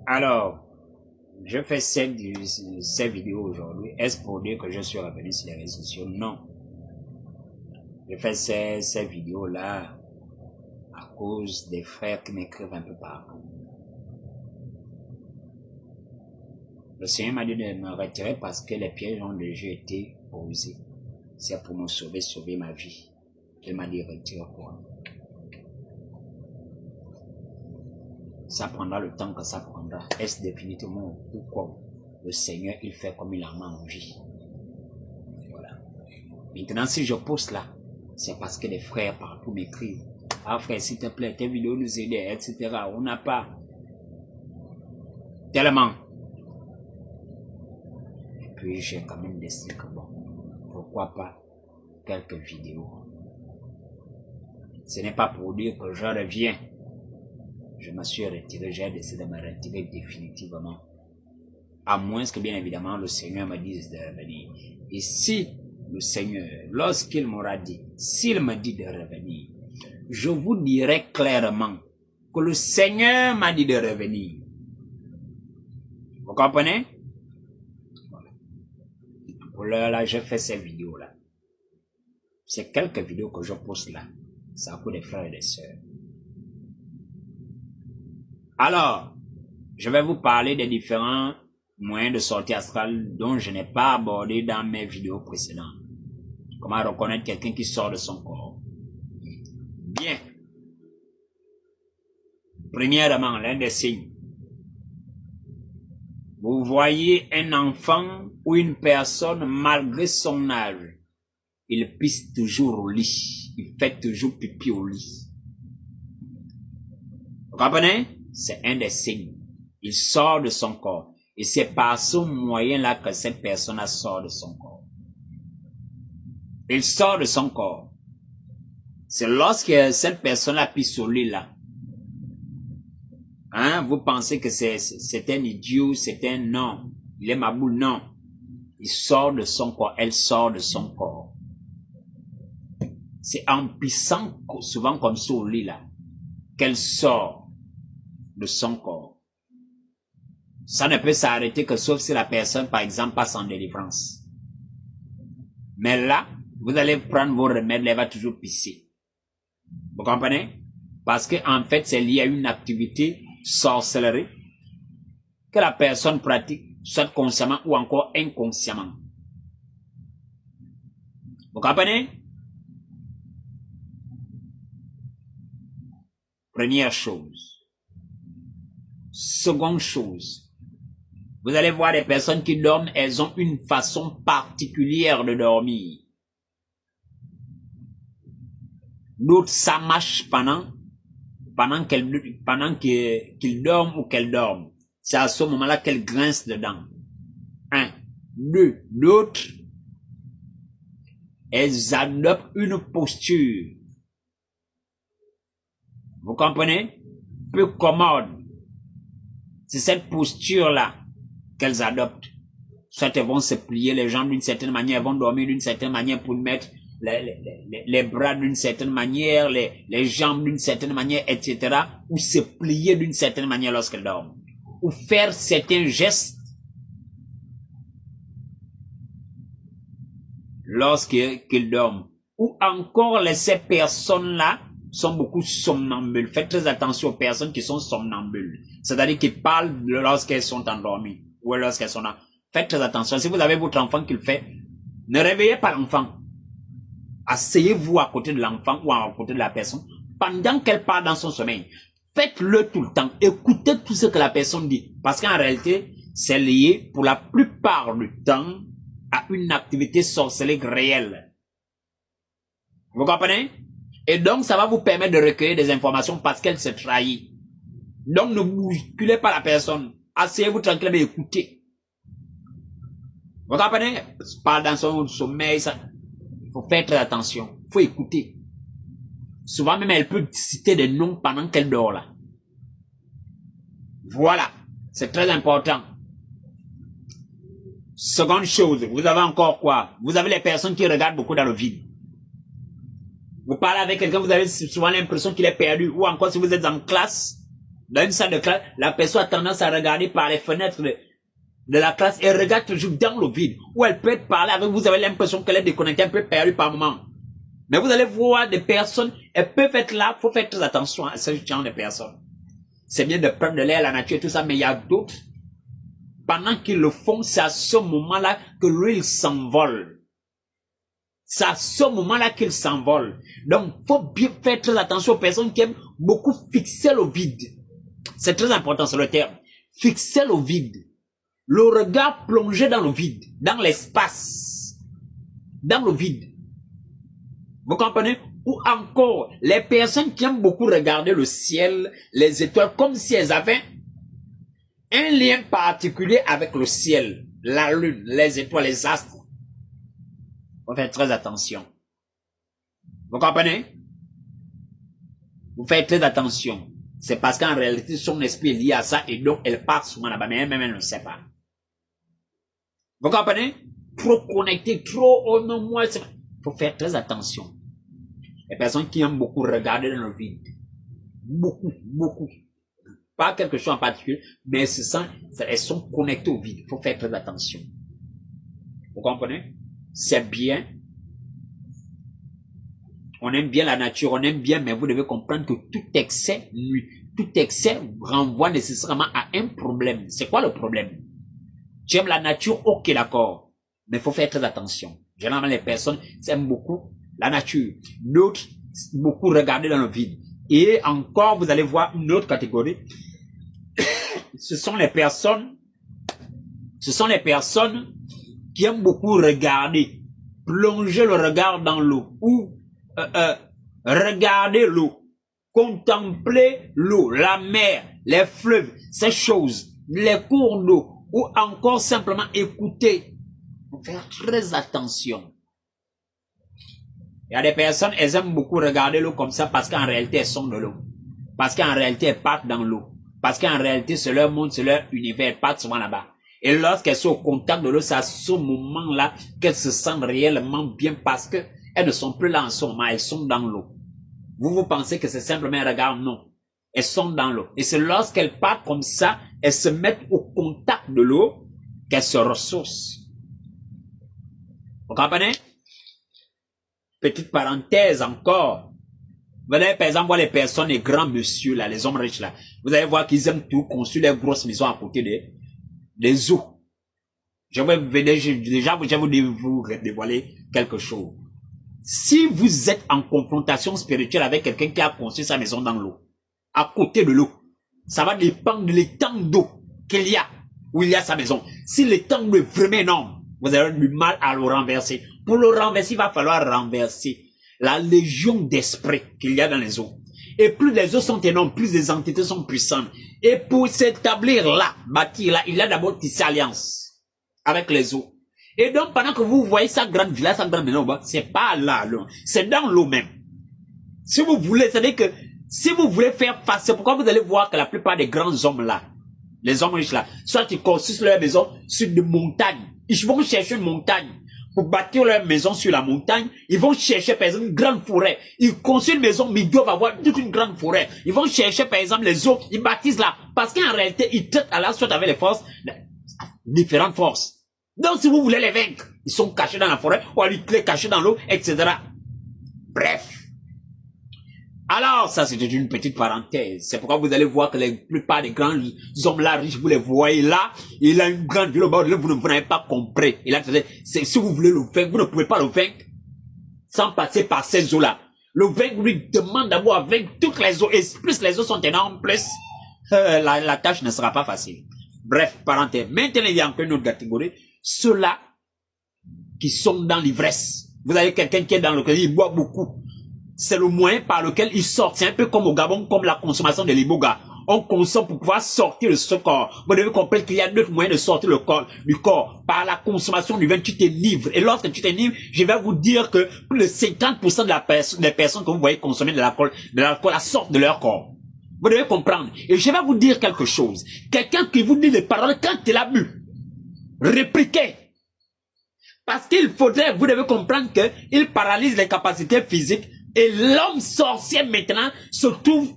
Alors, je fais ces vidéos aujourd'hui. Est-ce pour dire que je suis revenu sur les réseaux sociaux? Non. Je fais ces vidéos-là à cause des frères qui m'écrivent un peu partout. Le Seigneur m'a dit de me retirer parce que les pièges ont déjà été posés. C'est pour me sauver ma vie. Il m'a dit retire-toi. Ça prendra le temps que ça prendra. Est-ce définitivement pourquoi le Seigneur il fait comme il en a envie? Voilà. Maintenant si je poste là, c'est parce que les frères partout m'écrivent. Ah frère, s'il te plaît, tes vidéos nous aident, etc. On n'a pas tellement. Et puis j'ai quand même décidé que bon, pourquoi pas quelques vidéos. Ce n'est pas pour dire que je reviens. Je me suis retiré, j'ai décidé de me retirer définitivement. À moins que bien évidemment le Seigneur me dise de revenir. Et si le Seigneur, lorsqu'il m'aura dit, s'il me dit de revenir, je vous dirai clairement que le Seigneur m'a dit de revenir. Vous comprenez? Voilà. Pour l'heure là, je fais ces vidéos là. C'est quelques vidéos que je poste là. C'est à cause des frères et des sœurs. Alors, je vais vous parler des différents moyens de sortie astrale dont je n'ai pas abordé dans mes vidéos précédentes. Comment reconnaître quelqu'un qui sort de son corps. Bien. Premièrement, l'un des signes. Vous voyez un enfant ou une personne malgré son âge. Il pisse toujours au lit. Il fait toujours pipi au lit. Vous comprenez? C'est un des signes. Il sort de son corps. Et c'est par ce moyen-là que cette personne sort de son corps. Il sort de son corps. C'est lorsque cette personne-là pisse au lit là. Hein? Vous pensez que c'est un idiot, c'est un non. Il est ma boule, non. Il sort de son corps. Elle sort de son corps. C'est en pissant souvent comme ça au lit là qu'elle sort de son corps. Ça ne peut s'arrêter que sauf si la personne, par exemple, passe en délivrance. Mais là, vous allez prendre vos remèdes, elle va toujours pisser. Vous comprenez? Parce que en fait, c'est lié à une activité sorcellerie que la personne pratique, soit consciemment ou encore inconsciemment. Vous comprenez? Première chose. Seconde chose, vous allez voir des personnes qui dorment, elles ont une façon particulière de dormir. D'autres, ça marche pendant qu'ils dorment ou qu'elles dorment. C'est à ce moment-là qu'elles grincent dedans. Un. Deux. D'autres, elles adoptent une posture. Vous comprenez? Peu commode. C'est cette posture-là qu'elles adoptent. Soit elles vont se plier les jambes d'une certaine manière, elles vont dormir d'une certaine manière pour mettre les bras d'une certaine manière, les jambes d'une certaine manière, etc. Ou se plier d'une certaine manière lorsqu'elles dorment. Ou faire certains gestes lorsqu'ils dorment. Ou encore ces personnes-là sont beaucoup somnambules. Faites très attention aux personnes qui sont somnambules. C'est-à-dire qui parlent lorsqu'elles sont endormies. Ou lorsqu'elles sont là. Faites très attention. Si vous avez votre enfant qui le fait, ne réveillez pas l'enfant. Asseyez-vous à côté de l'enfant ou à côté de la personne pendant qu'elle parle dans son sommeil. Faites-le tout le temps. Écoutez tout ce que la personne dit. Parce qu'en réalité, c'est lié pour la plupart du temps à une activité sorcellerie réelle. Vous comprenez? Et donc, ça va vous permettre de recueillir des informations parce qu'elle se trahit. Donc, ne bousculez pas la personne. Asseyez-vous tranquillement et écoutez. Vous comprenez? Parle dans son sommeil, ça. Il faut faire très attention. Il faut écouter. Souvent même, elle peut citer des noms pendant qu'elle dort là. Voilà. C'est très important. Seconde chose, vous avez encore quoi? Vous avez les personnes qui regardent beaucoup dans le vide. Vous parlez avec quelqu'un, vous avez souvent l'impression qu'il est perdu. Ou encore si vous êtes en classe, Dans une salle de classe, la personne a tendance à regarder par les fenêtres de la classe et regarde toujours dans le vide. Ou elle peut parler avec vous, vous avez l'impression qu'elle est déconnectée, un peu perdue par moment. Mais vous allez voir des personnes, elles peuvent être là, il faut faire très attention à ce genre de personnes. C'est bien de prendre de l'air, la nature et tout ça, mais il y a d'autres. Pendant qu'ils le font, c'est à ce moment-là que lui, il s'envole. C'est à ce moment-là qu'il s'envole. Donc, il faut bien faire très attention aux personnes qui aiment beaucoup fixer le vide. C'est très important, c'est le terme. Fixer le vide. Le regard plongé dans le vide, dans l'espace, dans le vide. Vous comprenez? Ou encore, les personnes qui aiment beaucoup regarder le ciel, les étoiles, comme si elles avaient un lien particulier avec le ciel, la lune, les étoiles, les astres. Faut faire très attention. Vous comprenez? Vous faites très attention. C'est parce qu'en réalité, son esprit est lié à ça et donc elle part souvent là-bas, mais elle-même, elle ne sait pas. Vous comprenez? Trop connecté, trop, oh non, moi, c'est... Faut faire très attention. Les personnes qui aiment beaucoup regarder dans le vide. Beaucoup, beaucoup. Pas quelque chose en particulier, mais elles sont connectées au vide. Il faut faire très attention. Vous comprenez? C'est bien. On aime bien la nature, on aime bien, mais vous devez comprendre que tout excès nuit. Tout excès renvoie nécessairement à un problème. C'est quoi le problème? Tu aimes la nature, ok, d'accord. Mais il faut faire très attention. Généralement, les personnes aiment beaucoup la nature. D'autres, beaucoup regarder dans le vide. Et encore, vous allez voir une autre catégorie. Ce sont les personnes qui aiment beaucoup regarder, plonger le regard dans l'eau ou regarder l'eau, contempler l'eau, la mer, les fleuves, ces choses, les cours d'eau ou encore simplement écouter. Faut faire très attention. Il y a des personnes, elles aiment beaucoup regarder l'eau comme ça parce qu'en réalité, elles sont de l'eau. Parce qu'en réalité, elles partent dans l'eau. Parce qu'en réalité, c'est leur monde, c'est leur univers, elles partent souvent là-bas. Et lorsqu'elles sont au contact de l'eau, c'est à ce moment-là qu'elles se sentent réellement bien parce que elles ne sont plus là en ce moment, elles sont dans l'eau. Vous pensez que c'est simplement un regard? Non. Elles sont dans l'eau. Et c'est lorsqu'elles partent comme ça, elles se mettent au contact de l'eau qu'elles se ressourcent. Vous comprenez? Petite parenthèse encore. Vous allez par exemple voir les personnes, les grands monsieur là, les hommes riches là. Vous allez voir qu'ils aiment tout construire des grosses maisons à côté des eaux. Je vais vous dévoiler quelque chose. Si vous êtes en confrontation spirituelle avec quelqu'un qui a construit sa maison dans l'eau, à côté de l'eau, ça va dépendre de l'étang d'eau qu'il y a, où il y a sa maison. Si l'étang d'eau est vraiment énorme, vous avez du mal à le renverser. Pour le renverser, il va falloir renverser la légion d'esprit qu'il y a dans les eaux. Et plus les eaux sont énormes, plus les entités sont puissantes. Et pour s'établir là, bâtir là, il a d'abord tissé alliance avec les eaux. Et donc, pendant que vous voyez sa grande villa, sa grande maison, c'est pas là, c'est dans l'eau même. Si vous voulez, c'est-à-dire que, si vous voulez faire face, c'est pourquoi vous allez voir que la plupart des grands hommes là, les hommes riches là, soit ils construisent leur maison sur des montagnes. Ils vont chercher une montagne. Pour bâtir leur maison sur la montagne, ils vont chercher par exemple une grande forêt. Ils construisent une maison, mais ils doivent avoir toute une grande forêt. Ils vont chercher par exemple les eaux, ils bâtissent là. Parce qu'en réalité, ils traitent à la sorte avec les forces, différentes forces. Donc si vous voulez les vaincre, ils sont cachés dans la forêt, ou ils sont cachés dans l'eau, etc. Bref. Alors, ça c'était une petite parenthèse. C'est pourquoi vous allez voir que la plupart des grands hommes là riches, vous les voyez là, il a une grande ville au bord de l'eau, vous n'avez pas compris. Il a, si vous voulez le vaincre, vous ne pouvez pas le vaincre sans passer par ces eaux-là. Le vaincre lui demande d'abord à vaincre toutes les eaux, et plus les eaux sont énormes, plus la tâche ne sera pas facile. Bref, parenthèse. Maintenant, il y a encore une autre catégorie. Ceux-là qui sont dans l'ivresse. Vous avez quelqu'un qui est dans le cœur, il boit beaucoup. C'est le moyen par lequel il sort. C'est un peu comme au Gabon, comme la consommation de l'iboga. On consomme pour pouvoir sortir de ce corps. Vous devez comprendre qu'il y a d'autres moyens de sortir le corps, du corps. Par la consommation du vin, tu te livres. Et lorsque tu te livres, je vais vous dire que plus de 50% des personnes que vous voyez consommer de l'alcool sortent de leur corps. Vous devez comprendre. Et je vais vous dire quelque chose. Quelqu'un qui vous dit les paroles quand il a bu, répliquez. Parce qu'il faudrait, vous devez comprendre qu'il paralyse les capacités physiques. Et l'homme sorcier maintenant se trouve,